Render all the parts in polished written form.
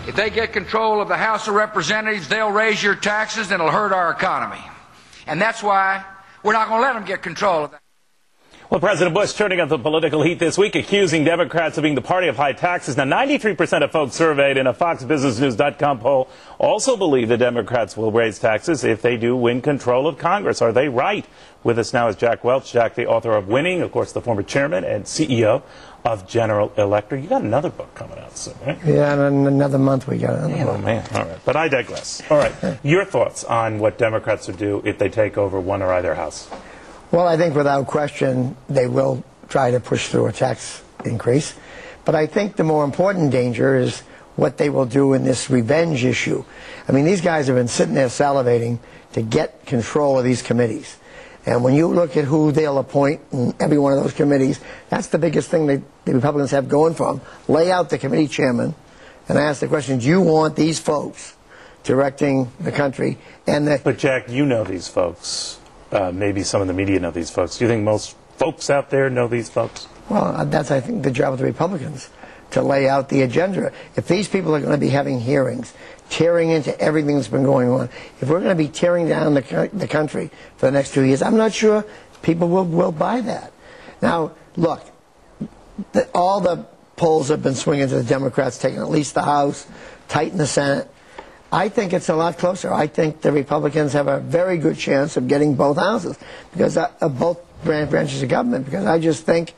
If they get control of the House of Representatives, they'll raise your taxes and it'll hurt our economy. And that's why we're not going to let them get control of that. Well, President Bush turning up the political heat this week, accusing Democrats of being the party of high taxes. Now, 93% of folks surveyed in a FoxBusinessNews.com poll also believe the Democrats will raise taxes if they do win control of Congress. Are they right? With us now is Jack Welch. Jack, the author of Winning, of course, the former chairman and CEO of General Electric. You got another book coming out soon, right? Yeah, in another month we got another book. Oh, man. All right. But I digress. All right. Your thoughts on what Democrats would do if they take over one or either house? Well, I think without question they will try to push through a tax increase. But I think the more important danger is what they will do in this revenge issue. I mean, these guys have been sitting there salivating to get control of these committees. And when you look at who they'll appoint in every one of those committees, that's the biggest thing the Republicans have going for them. Lay out the committee chairman and ask the question, do you want these folks directing the country? But, Jack, you know these folks. Maybe some of the media know these folks. Do you think most folks out there know these folks? Well, that's, I think, the job of the Republicans, to lay out the agenda. If these people are going to be having hearings, tearing into everything that's been going on, if we're going to be tearing down the country for the next 2 years, I'm not sure people will buy that. Now, look, all the polls have been swinging to the Democrats, taking at least the House, tight in the Senate. I think it's a lot closer. I think the Republicans have a very good chance of getting both houses because of both branches of government, because I just think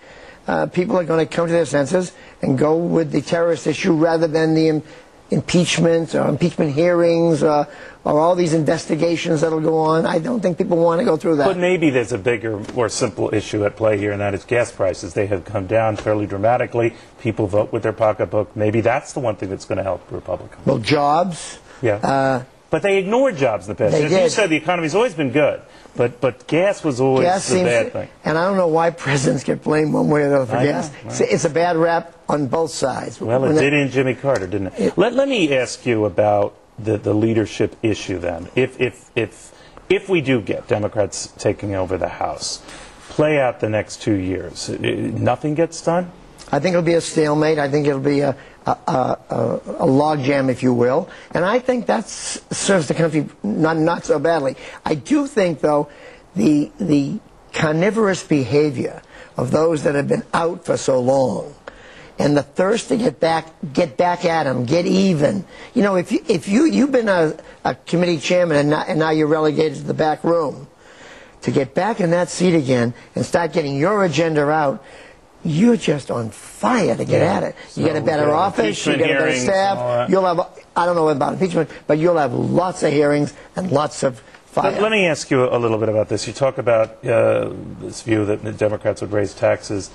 people are going to come to their senses and go with the terrorist issue rather than the impeachment or impeachment hearings or all these investigations that'll go on. I don't think people want to go through that. But maybe there's a bigger, more simple issue at play here, and that is gas prices. They have come down fairly dramatically. People vote with their pocketbook. Maybe that's the one thing that's going to help Republicans. Well, jobs. Yeah. But they ignored jobs in the past. As you said, the economy's always been good, but gas was always the bad thing. And I don't know why presidents get blamed one way or the other for gas. It's a bad rap on both sides. Well, it did in Jimmy Carter, didn't it? Let me ask you about the leadership issue then. If we do get Democrats taking over the House, play out the next 2 years, nothing gets done? I think it'll be a stalemate. I think it'll be a logjam, if you will. And I think that serves the country not so badly. I do think, though, the carnivorous behavior of those that have been out for so long and the thirst to get back at them, get even. You know, if you've been a committee chairman and now you're relegated to the back room, to get back in that seat again and start getting your agenda out, you're just on fire to get at it. You get a better office, you get a better staff. You'll have, I don't know about impeachment, but you'll have lots of hearings and lots of fire. But let me ask you a little bit about this. You talk about this view that the Democrats would raise taxes.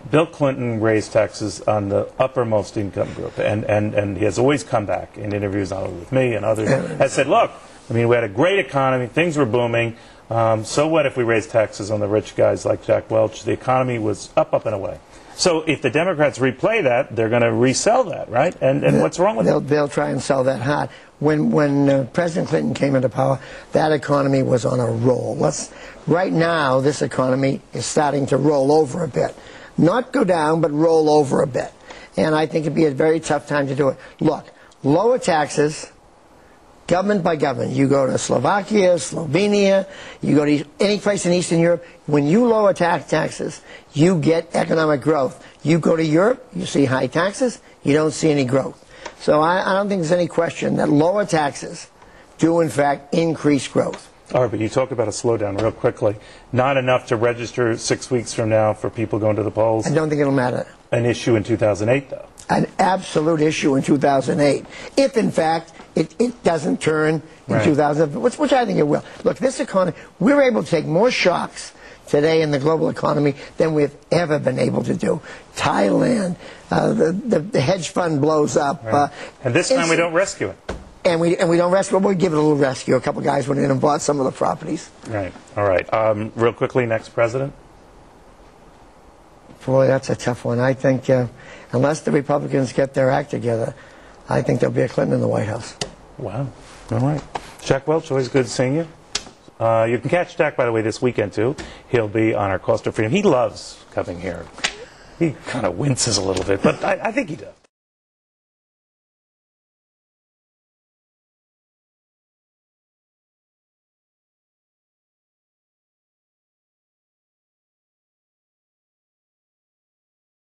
Bill Clinton raised taxes on the uppermost income group, and he has always come back in interviews, not only with me and others, has said, look, I mean, we had a great economy, things were booming. So what if we raise taxes on the rich guys like Jack Welch? The economy was up and away. So if the Democrats replay that, they're going to resell that, right? And what's wrong with it? They'll try and sell that hard. When President Clinton came into power, that economy was on a roll. Right now, this economy is starting to roll over a bit. Not go down, but roll over a bit. And I think it'd be a very tough time to do it. Look, lower taxes, government by government. You go to Slovakia, Slovenia, you go to any place in Eastern Europe. When you lower taxes, you get economic growth. You go to Europe, you see high taxes, you don't see any growth. So I don't think there's any question that lower taxes do, in fact, increase growth. All right, but you talk about a slowdown real quickly. Not enough to register 6 weeks from now for people going to the polls? I don't think it'll matter. An issue in 2008, though? An absolute issue in 2008. If, in fact, it doesn't turn in 2000, which I think it will. Look, this economy, we're able to take more shocks today in the global economy than we've ever been able to do. Thailand, the hedge fund blows up. And this time we don't rescue it. And we don't rescue it. We give it a little rescue. A couple guys went in and bought some of the properties. Right. All right. Real quickly, next president? Boy, that's a tough one. I think unless the Republicans get their act together, I think there'll be a Clinton in the White House. Wow. All right. Jack Welch, always good seeing you. You can catch Jack, by the way, this weekend, too. He'll be on our Cost of Freedom. He loves coming here. He kind of winces a little bit, but I think he does.